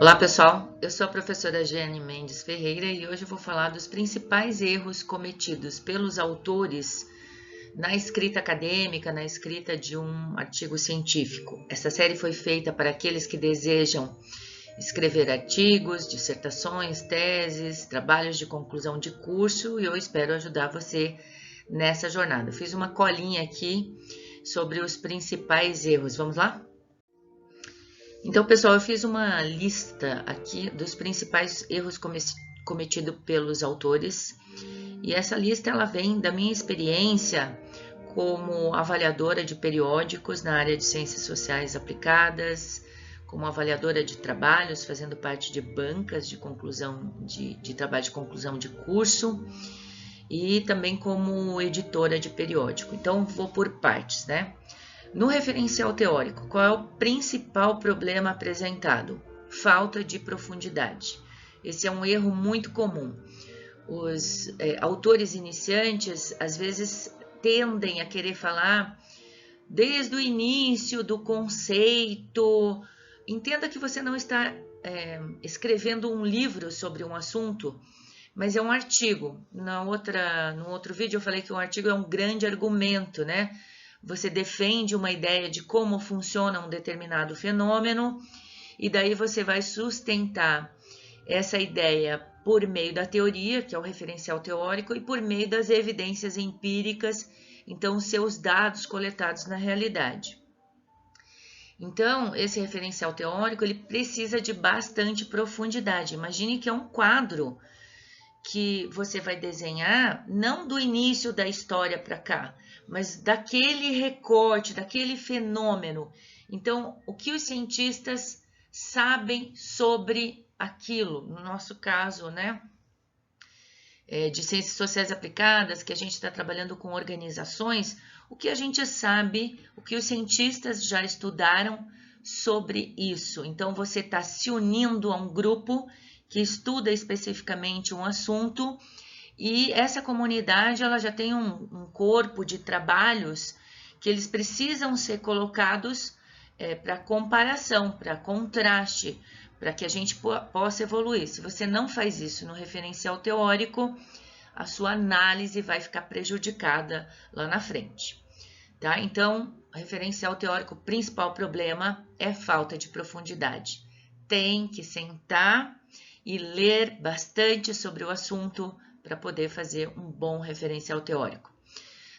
Olá pessoal, eu sou a professora Jeane Mendes Ferreira e hoje eu vou falar dos principais erros cometidos pelos autores na escrita acadêmica, na escrita de um artigo científico. Essa série foi feita para aqueles que desejam escrever artigos, dissertações, teses, trabalhos de conclusão de curso e eu espero ajudar você nessa jornada. Eu fiz uma colinha aqui sobre os principais erros. Vamos lá? Então, pessoal, eu fiz uma lista aqui dos principais erros cometidos pelos autores e essa lista ela vem da minha experiência como avaliadora de periódicos na área de ciências sociais aplicadas, como avaliadora de trabalhos, fazendo parte de bancas de conclusão de trabalho de conclusão de curso e também como editora de periódico. Então, vou por partes, né? No referencial teórico, qual é o principal problema apresentado? Falta de profundidade. Esse é um erro muito comum. Os autores iniciantes, às vezes, tendem a querer falar desde o início do conceito. Entenda que você não está escrevendo um livro sobre um assunto, mas é um artigo. No outro vídeo eu falei que um artigo é um grande argumento, né? Você defende uma ideia de como funciona um determinado fenômeno e daí você vai sustentar essa ideia por meio da teoria, que é o referencial teórico, e por meio das evidências empíricas, então seus dados coletados na realidade. Então, esse referencial teórico ele precisa de bastante profundidade. Imagine que é um quadro que você vai desenhar não do início da história para cá, mas daquele recorte, daquele fenômeno. Então, o que os cientistas sabem sobre aquilo, no nosso caso, né? De ciências sociais aplicadas, que a gente está trabalhando com organizações, o que a gente sabe, o que os cientistas já estudaram sobre isso. Então, você está se unindo a um grupo que estuda especificamente um assunto e essa comunidade ela já tem um corpo de trabalhos que eles precisam ser colocados para comparação, para contraste, para que a gente possa evoluir. Se você não faz isso no referencial teórico, a sua análise vai ficar prejudicada lá na frente. Tá? Então, referencial teórico, o principal problema é falta de profundidade. Tem que sentar e ler bastante sobre o assunto para poder fazer um bom referencial teórico.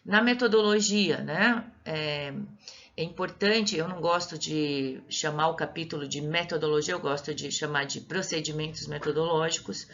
Na metodologia, né? É importante, eu não gosto de chamar o capítulo de metodologia, eu gosto de chamar de procedimentos metodológicos,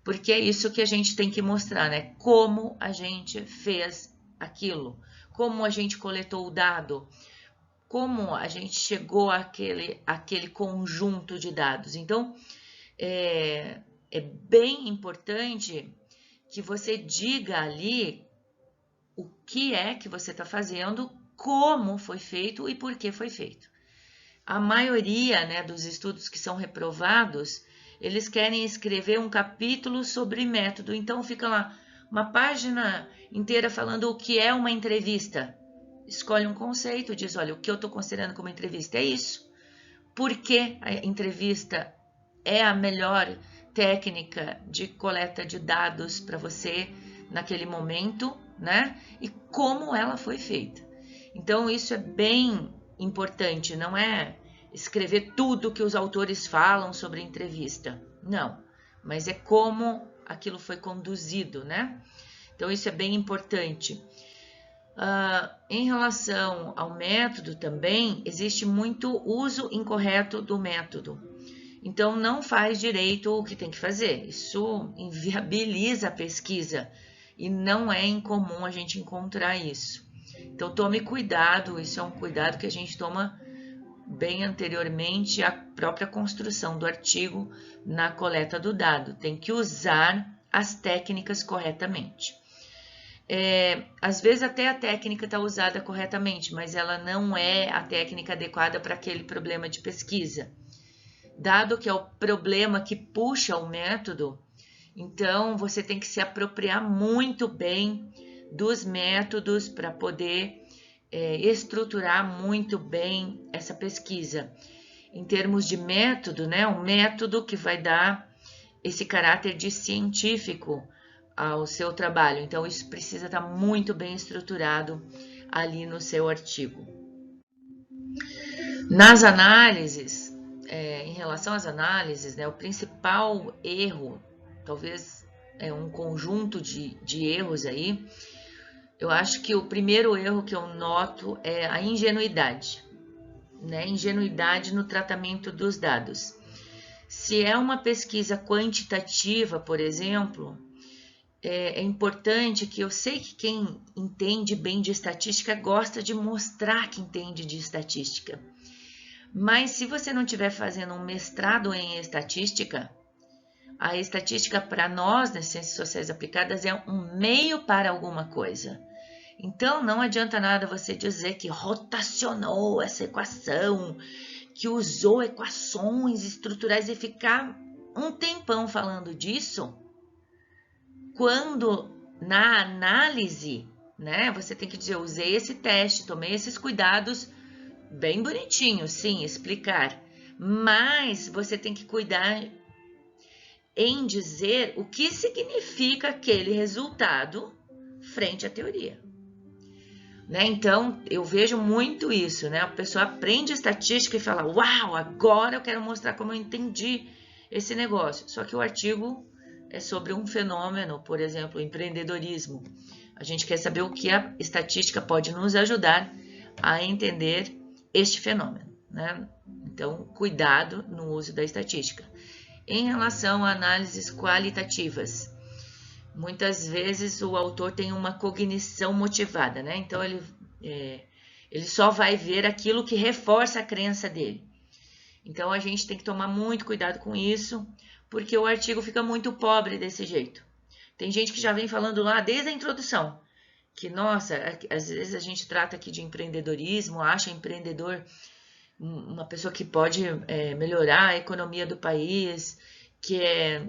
porque é isso que a gente tem que mostrar, né? Como a gente fez aquilo, como a gente coletou o dado, como a gente chegou àquele conjunto de dados. Então, é bem importante que você diga ali o que é que você está fazendo, como foi feito e por que foi feito. A maioria, né, dos estudos que são reprovados, eles querem escrever um capítulo sobre método, então fica lá uma página inteira falando o que é uma entrevista. Escolhe um conceito, diz, olha, o que eu estou considerando como entrevista é isso. Por que a entrevista é a melhor técnica de coleta de dados para você naquele momento, né? E como ela foi feita. Então, isso é bem importante, não é escrever tudo que os autores falam sobre entrevista, não, mas é como aquilo foi conduzido, né? Então, isso é bem importante. Em relação ao método também, existe muito uso incorreto do método. Então, não faz direito o que tem que fazer. Isso inviabiliza a pesquisa e não é incomum a gente encontrar isso. Então, tome cuidado, isso é um cuidado que a gente toma bem anteriormente à própria construção do artigo na coleta do dado. Tem que usar as técnicas corretamente. Às vezes até a técnica está usada corretamente, mas ela não é a técnica adequada para aquele problema de pesquisa. Dado que é o problema que puxa o método, então você tem que se apropriar muito bem dos métodos para poder estruturar muito bem essa pesquisa. em termos de método, né? Um método que vai dar esse caráter de científico ao seu trabalho. Então, isso precisa estar muito bem estruturado ali no seu artigo. Nas análises, em relação às análises, né, o principal erro, talvez é um conjunto de erros aí, eu acho que o primeiro erro que eu noto é a ingenuidade, né? Ingenuidade no tratamento dos dados. Se é uma pesquisa quantitativa, por exemplo, é importante que eu sei que quem entende bem de estatística gosta de mostrar que entende de estatística. Mas se você não estiver fazendo um mestrado em estatística, a estatística para nós, nas ciências sociais aplicadas, é um meio para alguma coisa. Então, não adianta nada você dizer que rotacionou essa equação, que usou equações estruturais e ficar um tempão falando disso, quando na análise, né, você tem que dizer, eu usei esse teste, tomei esses cuidados, bem bonitinho, sim, explicar, mas você tem que cuidar em dizer o que significa aquele resultado frente à teoria. Né? Então, eu vejo muito isso, né? A pessoa aprende estatística e fala, uau, agora eu quero mostrar como eu entendi esse negócio. Só que o artigo é sobre um fenômeno, por exemplo, o empreendedorismo. A gente quer saber o que a estatística pode nos ajudar a entender este fenômeno, né? Então, cuidado no uso da estatística. Em relação a análises qualitativas, muitas vezes o autor tem uma cognição motivada, né? Então, ele só vai ver aquilo que reforça a crença dele. Então, a gente tem que tomar muito cuidado com isso, porque o artigo fica muito pobre desse jeito. Tem gente que já vem falando lá desde a introdução, que, nossa, às vezes a gente trata aqui de empreendedorismo, acha empreendedor uma pessoa que pode melhorar a economia do país, que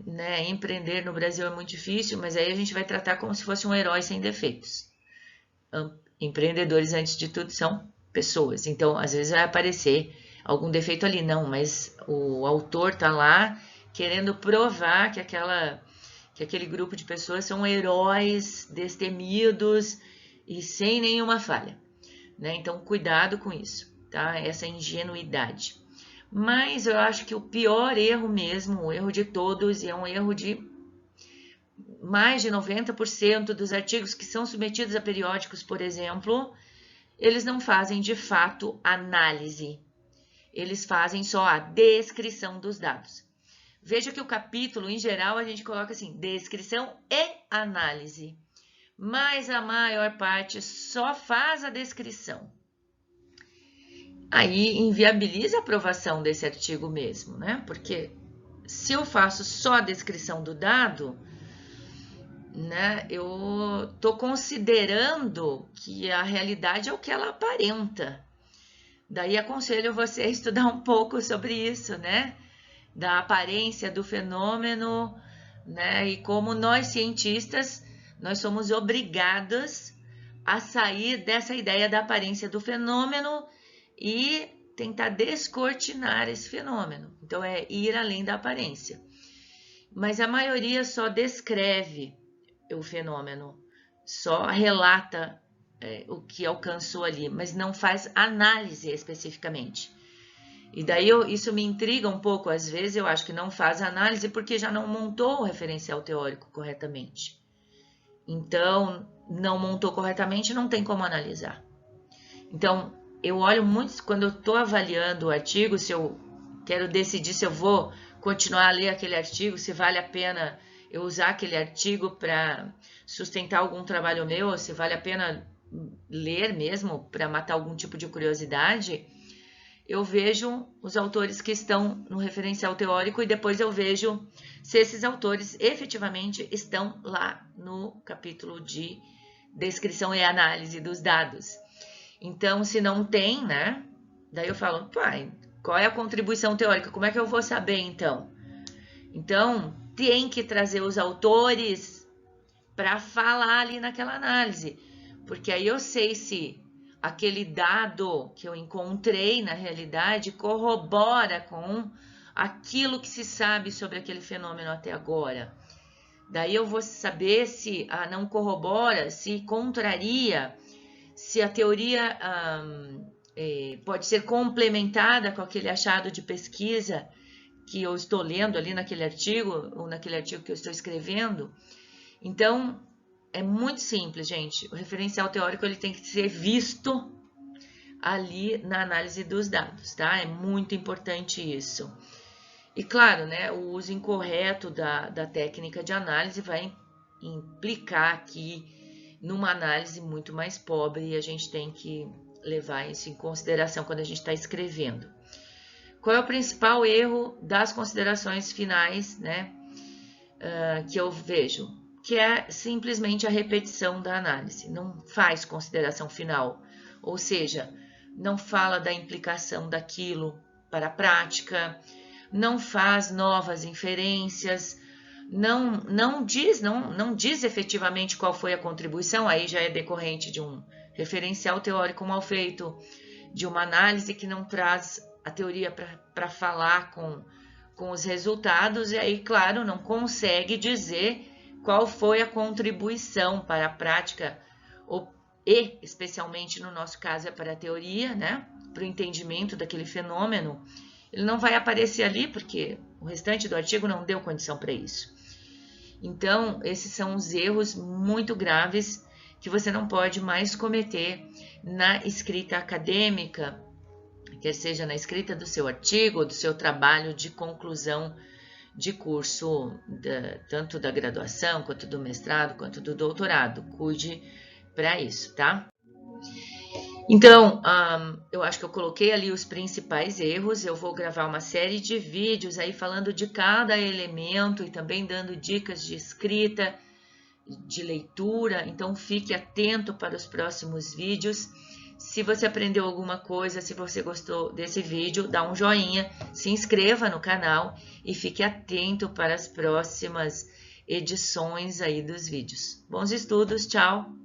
né, empreender no Brasil é muito difícil, mas aí a gente vai tratar como se fosse um herói sem defeitos. Empreendedores, antes de tudo, são pessoas, então às vezes vai aparecer algum defeito ali, não, mas o autor está lá querendo provar que aquele grupo de pessoas são heróis destemidos e sem nenhuma falha, né? Então, cuidado com isso, tá? Essa ingenuidade. Mas eu acho que o pior erro mesmo, o erro de todos, e é um erro de mais de 90% dos artigos que são submetidos a periódicos, por exemplo, eles não fazem de fato análise. Eles fazem só a descrição dos dados. Veja que o capítulo, em geral, a gente coloca assim, descrição e análise. Mas a maior parte só faz a descrição. Aí inviabiliza a aprovação desse artigo mesmo, né? Porque se eu faço só a descrição do dado, né, eu estou considerando que a realidade é o que ela aparenta. Daí aconselho você a estudar um pouco sobre isso, né? Da aparência do fenômeno, né? E como nós cientistas, nós somos obrigados a sair dessa ideia da aparência do fenômeno e tentar descortinar esse fenômeno. Então, é ir além da aparência. Mas a maioria só descreve o fenômeno, só relata o que alcançou ali, mas não faz análise especificamente. E daí isso me intriga um pouco, às vezes eu acho que não faz análise porque já não montou o referencial teórico corretamente. Então, não montou corretamente, não tem como analisar. Então, eu olho muito, quando eu estou avaliando o artigo, se eu quero decidir se eu vou continuar a ler aquele artigo, se vale a pena eu usar aquele artigo para sustentar algum trabalho meu, ou se vale a pena ler mesmo para matar algum tipo de curiosidade, eu vejo os autores que estão no referencial teórico e depois eu vejo se esses autores efetivamente estão lá no capítulo de descrição e análise dos dados. Então, se não tem, né? Daí eu falo, pai, qual é a contribuição teórica? Como é que eu vou saber, então? Então, tem que trazer os autores para falar ali naquela análise, porque aí eu sei se aquele dado que eu encontrei na realidade corrobora com aquilo que se sabe sobre aquele fenômeno até agora. Daí eu vou saber se não corrobora, se contraria, se a teoria pode ser complementada com aquele achado de pesquisa que eu estou lendo ali naquele artigo, ou naquele artigo que eu estou escrevendo. Então, é muito simples, gente. O referencial teórico ele tem que ser visto ali na análise dos dados, tá? É muito importante isso. E claro, né, o uso incorreto da técnica de análise vai implicar aqui numa análise muito mais pobre e a gente tem que levar isso em consideração quando a gente está escrevendo. Qual é o principal erro das considerações finais, né, que eu vejo? Que é simplesmente a repetição da análise, não faz consideração final, ou seja, não fala da implicação daquilo para a prática, não faz novas inferências, não diz efetivamente qual foi a contribuição, aí já é decorrente de um referencial teórico mal feito, de uma análise que não traz a teoria para falar com os resultados, e aí, claro, não consegue dizer qual foi a contribuição para a prática, e especialmente no nosso caso é para a teoria, né? Para o entendimento daquele fenômeno. Ele não vai aparecer ali porque o restante do artigo não deu condição para isso. Então, esses são os erros muito graves que você não pode mais cometer na escrita acadêmica, quer seja na escrita do seu artigo ou do seu trabalho de conclusão de curso, tanto da graduação, quanto do mestrado, quanto do doutorado. Cuide para isso, tá? Então, eu acho que eu coloquei ali os principais erros. Eu vou gravar uma série de vídeos aí falando de cada elemento e também dando dicas de escrita, de leitura. Então, fique atento para os próximos vídeos. Se você aprendeu alguma coisa, se você gostou desse vídeo, dá um joinha, se inscreva no canal e fique atento para as próximas edições aí dos vídeos. Bons estudos, tchau!